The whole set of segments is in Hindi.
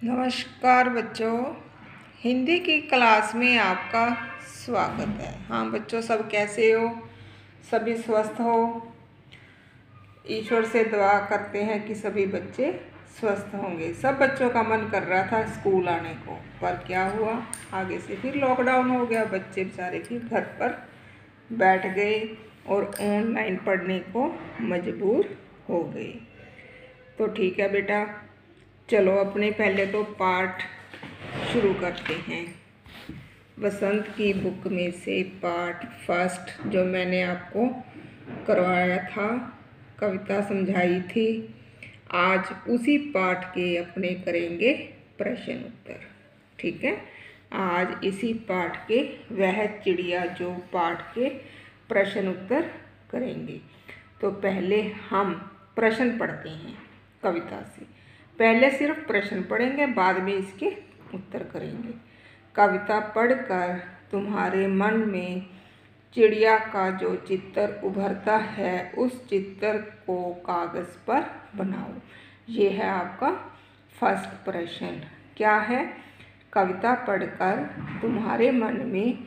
नमस्कार बच्चों, हिंदी की क्लास में आपका स्वागत है। हाँ बच्चों, सब कैसे हो? सभी स्वस्थ हो? ईश्वर से दुआ करते हैं कि सभी बच्चे स्वस्थ होंगे। सब बच्चों का मन कर रहा था स्कूल आने को, पर क्या हुआ, आगे से फिर लॉकडाउन हो गया। बच्चे बेचारे फिर घर पर बैठ गए और ऑनलाइन पढ़ने को मजबूर हो गए। तो ठीक है बेटा, चलो अपने पहले तो पाठ शुरू करते हैं। बसंत की बुक में से पाठ फर्स्ट जो मैंने आपको करवाया था, कविता समझाई थी, आज उसी पाठ के अपने करेंगे प्रश्न उत्तर। ठीक है, आज इसी पाठ के वह चिड़िया जो पाठ के प्रश्न उत्तर करेंगे। तो पहले हम प्रश्न पढ़ते हैं कविता से। पहले सिर्फ प्रश्न पढ़ेंगे, बाद में इसके उत्तर करेंगे। कविता पढ़कर तुम्हारे मन में चिड़िया का जो चित्र उभरता है, उस चित्र को कागज़ पर बनाओ। ये है आपका फर्स्ट प्रश्न। क्या है? कविता पढ़कर तुम्हारे मन में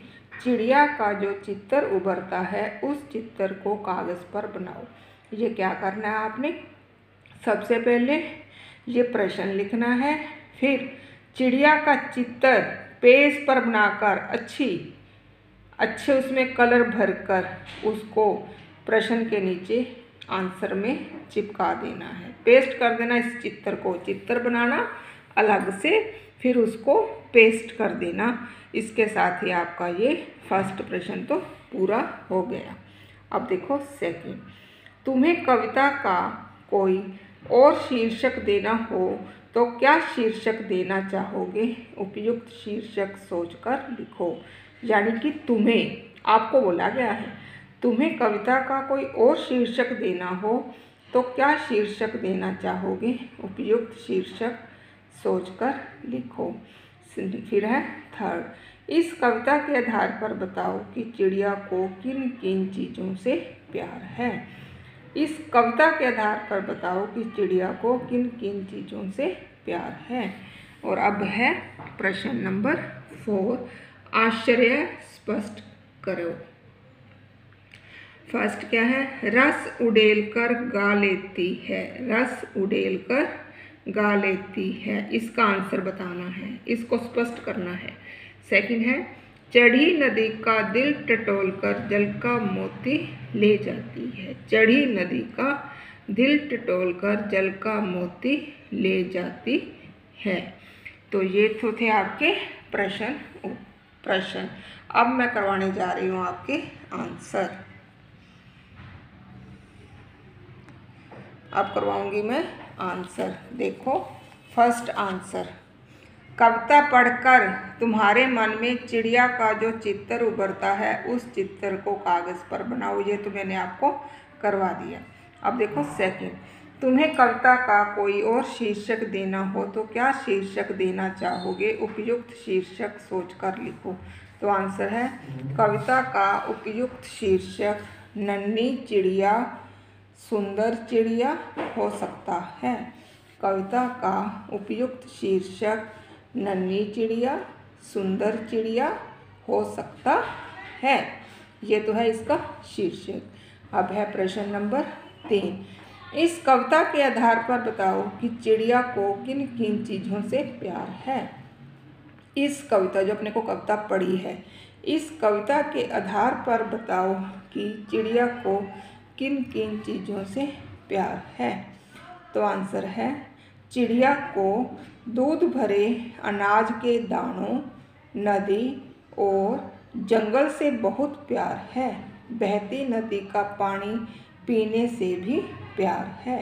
चिड़िया का जो चित्र उभरता है, उस चित्र को कागज़ पर बनाओ। ये क्या करना है आपने? सबसे पहले ये प्रश्न लिखना है, फिर चिड़िया का चित्र पेज पर बनाकर अच्छे उसमें कलर भरकर उसको प्रश्न के नीचे आंसर में चिपका देना है, पेस्ट कर देना इस चित्र को। चित्र बनाना अलग से, फिर उसको पेस्ट कर देना। इसके साथ ही आपका ये फर्स्ट प्रश्न तो पूरा हो गया। अब देखो सेकंड, तुम्हें कविता का कोई और शीर्षक देना हो तो क्या शीर्षक देना चाहोगे? उपयुक्त शीर्षक सोचकर लिखो। यानी कि तुम्हें, आपको बोला गया है, तुम्हें कविता का कोई और शीर्षक देना हो तो क्या शीर्षक देना चाहोगे? उपयुक्त शीर्षक सोचकर लिखो। फिर है थर्ड, इस कविता के आधार पर बताओ कि चिड़िया को किन किन चीज़ों से प्यार है। इस कविता के आधार पर बताओ कि चिड़िया को किन किन चीज़ों से प्यार है। और अब है प्रश्न नंबर 4, आश्चर्य स्पष्ट करो। फर्स्ट क्या है? रस उड़ेलकर गा लेती है। रस उड़ेलकर गा लेती है, इसका आंसर बताना है, इसको स्पष्ट करना है। सेकंड है, चढ़ी नदी का दिल टटोलकर जल का मोती ले जाती है। चढ़ी नदी का दिल टटोलकर जल का मोती ले जाती है। तो ये तो थे आपके प्रश्न। अब मैं करवाने जा रही हूँ आपके आंसर। अब करवाऊंगी मैं आंसर। देखो फर्स्ट आंसर, कविता पढ़कर तुम्हारे मन में चिड़िया का जो चित्र उभरता है, उस चित्र को कागज़ पर बनाओ। ये तो मैंने आपको करवा दिया। अब देखो सेकंड, तुम्हें कविता का कोई और शीर्षक देना हो तो क्या शीर्षक देना चाहोगे? उपयुक्त शीर्षक सोचकर लिखो। तो आंसर है, कविता का उपयुक्त शीर्षक नन्ही चिड़िया सुंदर चिड़िया हो सकता है। कविता का उपयुक्त शीर्षक नन्ही चिड़िया सुंदर चिड़िया हो सकता है। ये तो है इसका शीर्षक। अब है प्रश्न नंबर 3, इस कविता के आधार पर बताओ कि चिड़िया को किन किन चीज़ों से प्यार है। इस कविता, जो अपने को कविता पढ़ी है, इस कविता के आधार पर बताओ कि चिड़िया को किन किन चीज़ों से प्यार है। तो आंसर है, चिड़िया को दूध भरे अनाज के दानों, नदी और जंगल से बहुत प्यार है। बहती नदी का पानी पीने से भी प्यार है।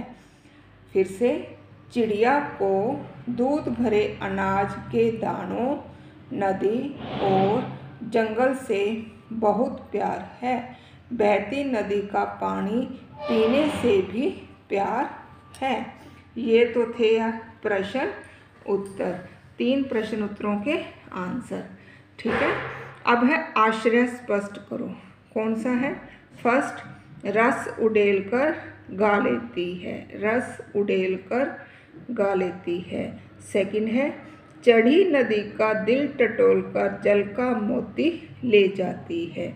फिर से, चिड़िया को दूध भरे अनाज के दानों, नदी और जंगल से बहुत प्यार है। बहती नदी का पानी पीने से भी प्यार है। ये तो थे प्रश्न उत्तर, 3 प्रश्न उत्तरों के आंसर। ठीक है, अब है आश्चर्य स्पष्ट करो। कौन सा है? फर्स्ट, रस उड़ेलकर गा लेती है। रस उड़ेलकर गा लेती है। सेकंड है, चढ़ी नदी का दिल टटोलकर जल का मोती ले जाती है।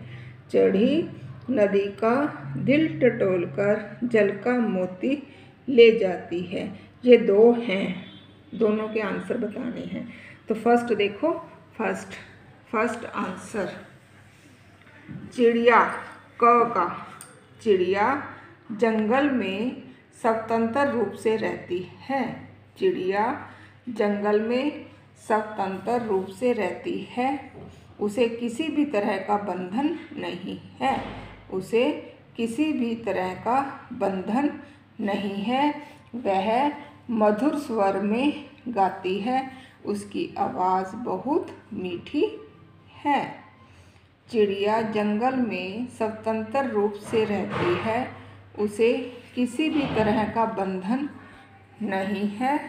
चढ़ी नदी का दिल टटोलकर जल का मोती ले जाती है। ये दो हैं, दोनों के आंसर बताने हैं। तो फर्स्ट देखो, फर्स्ट आंसर चिड़िया, क का, चिड़िया जंगल में स्वतंत्र रूप से रहती है। चिड़िया जंगल में स्वतंत्र रूप से रहती है। उसे किसी भी तरह का बंधन नहीं है। उसे किसी भी तरह का बंधन नहीं है। वह मधुर स्वर में गाती है। उसकी आवाज़ बहुत मीठी है। चिड़िया जंगल में स्वतंत्र रूप से रहती है। उसे किसी भी तरह का बंधन नहीं है।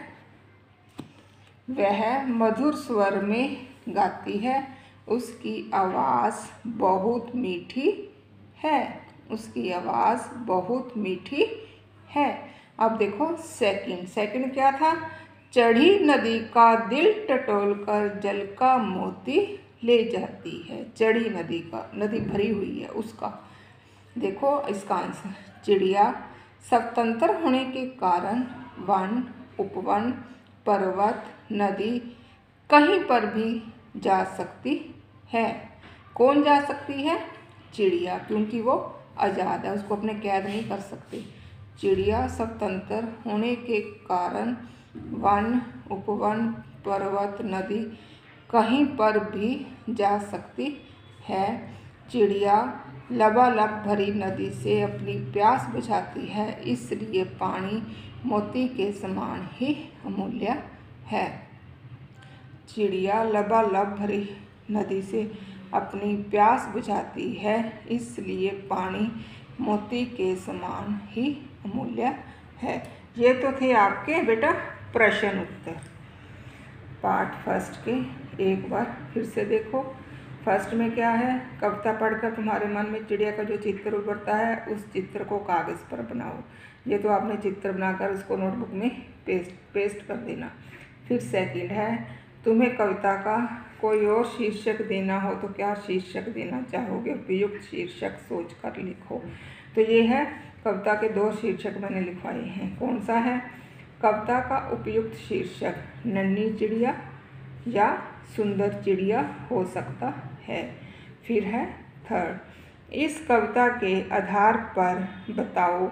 वह मधुर स्वर में गाती है। उसकी आवाज़ बहुत मीठी है। उसकी आवाज़ बहुत मीठी है। अब देखो सेकंड क्या था? चढ़ी नदी का दिल टटोलकर जल का मोती ले जाती है। चढ़ी नदी का, नदी भरी हुई है उसका। देखो इसका आंसर, चिड़िया स्वतंत्र होने के कारण वन, उपवन, पर्वत, नदी कहीं पर भी जा सकती है। कौन जा सकती है? चिड़िया, क्योंकि वो आज़ाद है, उसको अपने कैद नहीं कर सकते। चिड़िया स्वतंत्र होने के कारण वन, उपवन, पर्वत, नदी कहीं पर भी जा सकती है। चिड़िया लबालब भरी नदी से अपनी प्यास बुझाती है, इसलिए पानी मोती के समान ही अमूल्य है। चिड़िया लबालब भरी नदी से अपनी प्यास बुझाती है, इसलिए पानी मोती के समान ही अमूल्य है। ये तो थे आपके बेटा प्रश्न उत्तर पार्ट फर्स्ट के। एक बार फिर से देखो। फर्स्ट में क्या है? कविता पढ़कर तुम्हारे मन में चिड़िया का जो चित्र उभरता है उस चित्र को कागज़ पर बनाओ। ये तो आपने चित्र बनाकर उसको नोटबुक में पेस्ट कर देना। फिर सेकंड है, तुम्हें कविता का कोई और शीर्षक देना हो तो क्या शीर्षक देना चाहोगे? उपयुक्त शीर्षक सोच कर लिखो। तो ये है कविता के दो शीर्षक मैंने लिखवाए हैं। कौन सा है? कविता का उपयुक्त शीर्षक नन्ही चिड़िया या सुंदर चिड़िया हो सकता है। फिर है थर्ड, इस कविता के आधार पर बताओ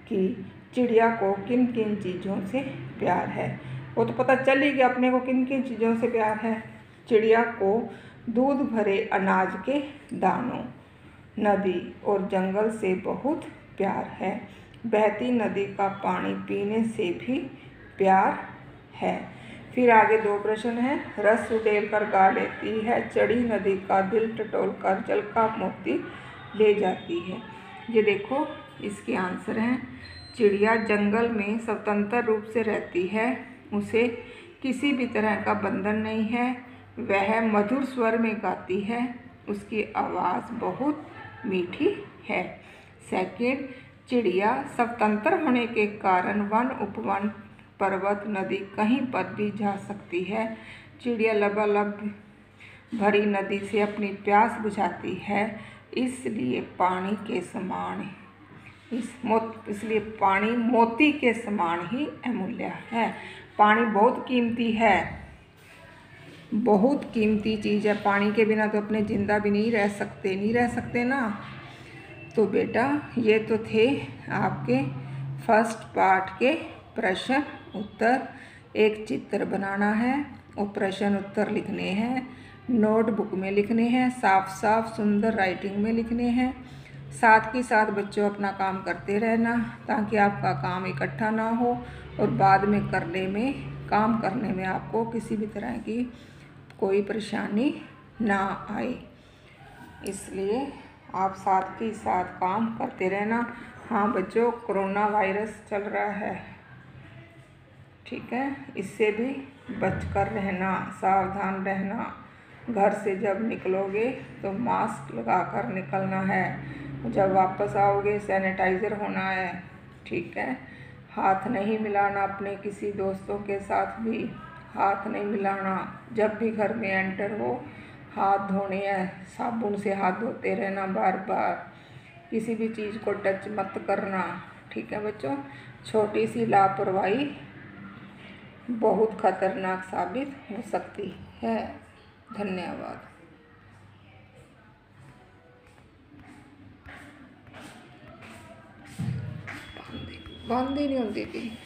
कि चिड़िया को किन किन चीज़ों से प्यार है। वो तो पता चल ही गया अपने को किन किन चीज़ों से प्यार है। चिड़िया को दूध भरे अनाज के दानों, नदी और जंगल से बहुत प्यार है। बहती नदी का पानी पीने से भी प्यार है। फिर आगे दो प्रश्न हैं। रस उड़ेल कर गा लेती है, चढ़ी नदी का दिल टटोल कर जल का मोती ले जाती है। ये देखो इसके आंसर हैं। चिड़िया जंगल में स्वतंत्र रूप से रहती है। उसे किसी भी तरह का बंधन नहीं है। वह मधुर स्वर में गाती है। उसकी आवाज़ बहुत मीठी है। सेकंड, चिड़िया स्वतंत्र होने के कारण वन, उपवन, पर्वत, नदी कहीं पर भी जा सकती है। चिड़िया लबालब भरी नदी से अपनी प्यास बुझाती है, इसलिए पानी मोती के समान ही अमूल्य है। पानी बहुत कीमती है, बहुत कीमती चीज़ है। पानी के बिना तो अपने ज़िंदा भी नहीं रह सकते ना। तो बेटा ये तो थे आपके फर्स्ट पार्ट के प्रश्न उत्तर। एक चित्र बनाना है और प्रश्न उत्तर लिखने हैं, नोटबुक में लिखने हैं, साफ साफ सुंदर राइटिंग में लिखने हैं। साथ ही साथ बच्चों अपना काम करते रहना ताकि आपका काम इकट्ठा ना हो और बाद में काम करने में आपको किसी भी तरह की कोई परेशानी ना आए। इसलिए आप साथ ही साथ काम करते रहना। हाँ बच्चों, कोरोना वायरस चल रहा है, ठीक है, इससे भी बचकर रहना, सावधान रहना। घर से जब निकलोगे तो मास्क लगाकर निकलना है। जब वापस आओगे सैनिटाइज़र होना है, ठीक है। हाथ नहीं मिलाना, अपने किसी दोस्तों के साथ भी हाथ नहीं मिलाना। जब भी घर में एंटर हो हाथ धोने हैं, साबुन से हाथ धोते रहना बार बार। किसी भी चीज़ को टच मत करना, ठीक है बच्चों। छोटी सी लापरवाही बहुत खतरनाक साबित हो सकती है। धन्यवाद। बंद ही नहीं होती थी।